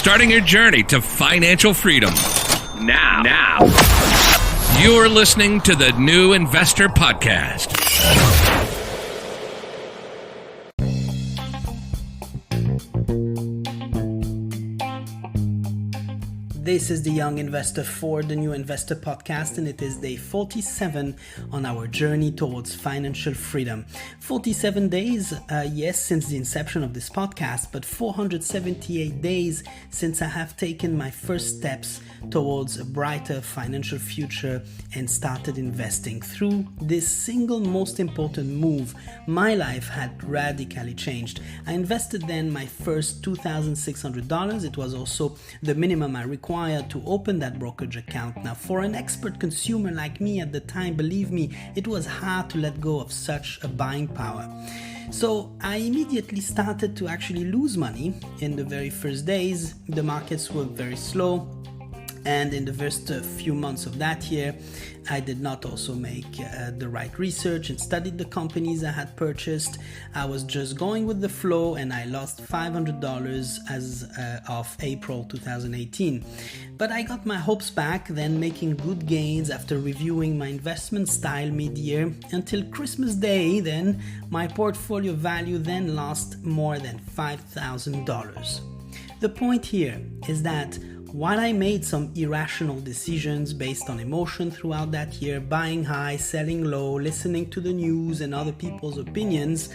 starting your journey to financial freedom. Now. You're listening to the New Investor Podcast. This is the Young Investor for the New Investor Podcast, and it is day 47 on our journey towards financial freedom. 47 days, yes, since the inception of this podcast, but 478 days since I have taken my first steps towards a brighter financial future and started investing. Through this single most important move, my life had radically changed. I invested then my first $2,600. It was also the minimum I required to open that brokerage account. Now, for an expert consumer like me at the time, believe me, it was hard to let go of such a buying power. So I immediately started to actually lose money in the very first days. The markets were very slow. And in the first few months of that year, I did not also make the right research and studied the companies I had purchased. I was just going with the flow, and I lost $500 as of April 2018. But I got my hopes back, then making good gains after reviewing my investment style mid-year until Christmas Day. Then my portfolio value then lost more than $5,000. The point here is that while I made some irrational decisions based on emotion throughout that year, buying high, selling low, listening to the news and other people's opinions,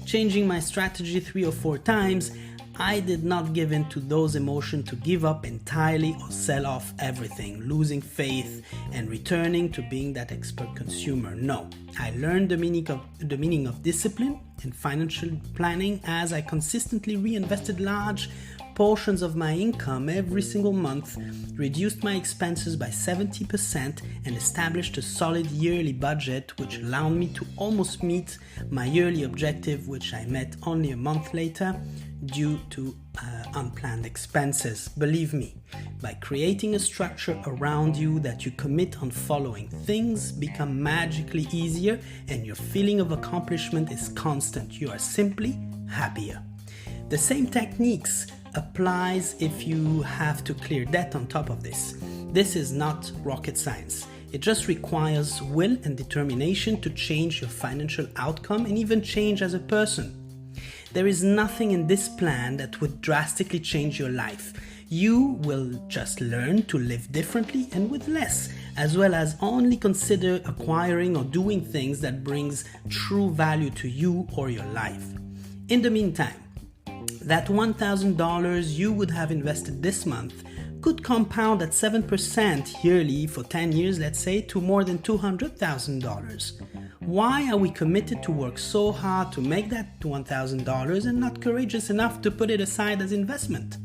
changing my strategy 3 or 4 times, I did not give in to those emotions to give up entirely or sell off everything, losing faith and returning to being that expert consumer. No, I learned the meaning of discipline and financial planning as I consistently reinvested large portions of my income every single month, reduced my expenses by 70%, and established a solid yearly budget which allowed me to almost meet my yearly objective, which I met only a month later due to unplanned expenses. Believe me, by creating a structure around you that you commit on following, things become magically easier and your feeling of accomplishment is constant. You are simply happier. The same techniques applies if you have to clear debt on top of this. This is not rocket science. It just requires will and determination to change your financial outcome and even change as a person. There is nothing in this plan that would drastically change your life. You will just learn to live differently and with less, as well as only consider acquiring or doing things that brings true value to you or your life. In the meantime, that $1,000 you would have invested this month could compound at 7% yearly for 10 years, let's say, to more than $200,000. Why are we committed to work so hard to make that $1,000 and not courageous enough to put it aside as investment?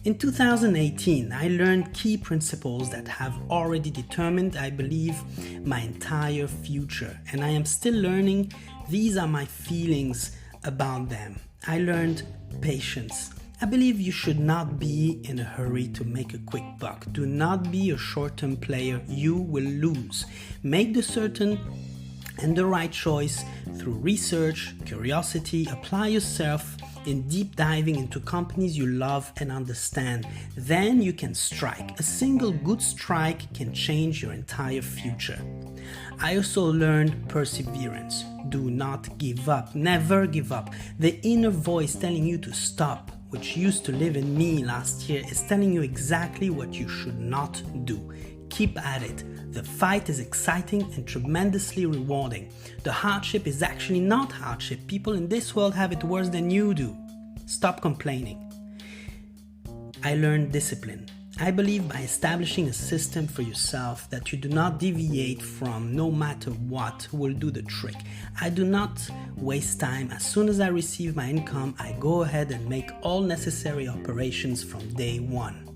In 2018, I learned key principles that have already determined, I believe, my entire future, and I am still learning. These are my feelings about them. I learned patience. I believe you should not be in a hurry to make a quick buck. Do not be a short-term player. You will lose. Make the certain and the right choice through research, curiosity. Apply yourself in deep diving into companies you love and understand. Then you can strike. A single good strike can change your entire future. I also learned perseverance. Do not give up. Never give up. The inner voice telling you to stop, which used to live in me last year, is telling you exactly what you should not do. Keep at it. The fight is exciting and tremendously rewarding. The hardship is actually not hardship. People in this world have it worse than you do. Stop complaining. I learned discipline. I believe by establishing a system for yourself that you do not deviate from no matter what will do the trick. I do not waste time. As soon as I receive my income, I go ahead and make all necessary operations from day one.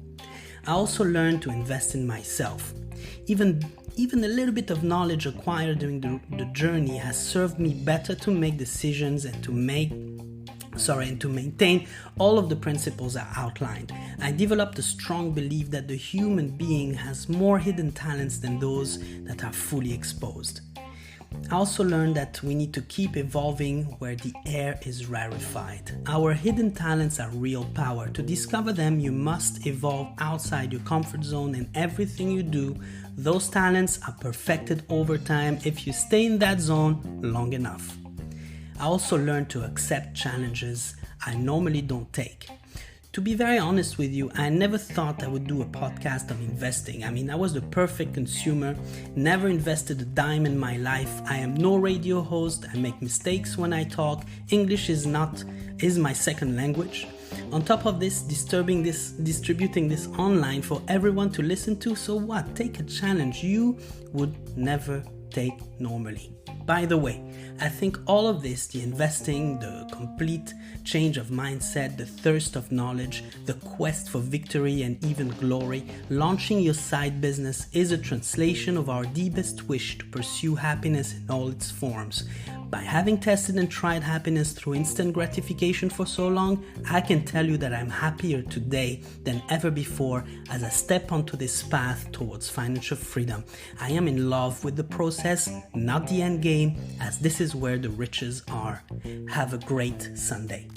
I also learned to invest in myself. Even a little bit of knowledge acquired during the journey has served me better to make decisions and to maintain all of the principles I outlined. I developed a strong belief that the human being has more hidden talents than those that are fully exposed. I also learned that we need to keep evolving where the air is rarefied. Our hidden talents are real power. To discover them, you must evolve outside your comfort zone, and everything you do, those talents are perfected over time if you stay in that zone long enough. I also learned to accept challenges I normally don't take. To be very honest with you, I never thought I would do a podcast of investing. I was the perfect consumer, never invested a dime in my life. I am no radio host. I make mistakes when I talk. English is my second language. On top of this, distributing this online for everyone to listen to. So what? Take a challenge you would never take normally. By the way, I think all of this, the investing, the complete change of mindset, the thirst of knowledge, the quest for victory and even glory, launching your side business is a translation of our deepest wish to pursue happiness in all its forms. By having tested and tried happiness through instant gratification for so long, I can tell you that I'm happier today than ever before as I step onto this path towards financial freedom. I am in love with the process, not the end game, as this is where the riches are. Have a great Sunday.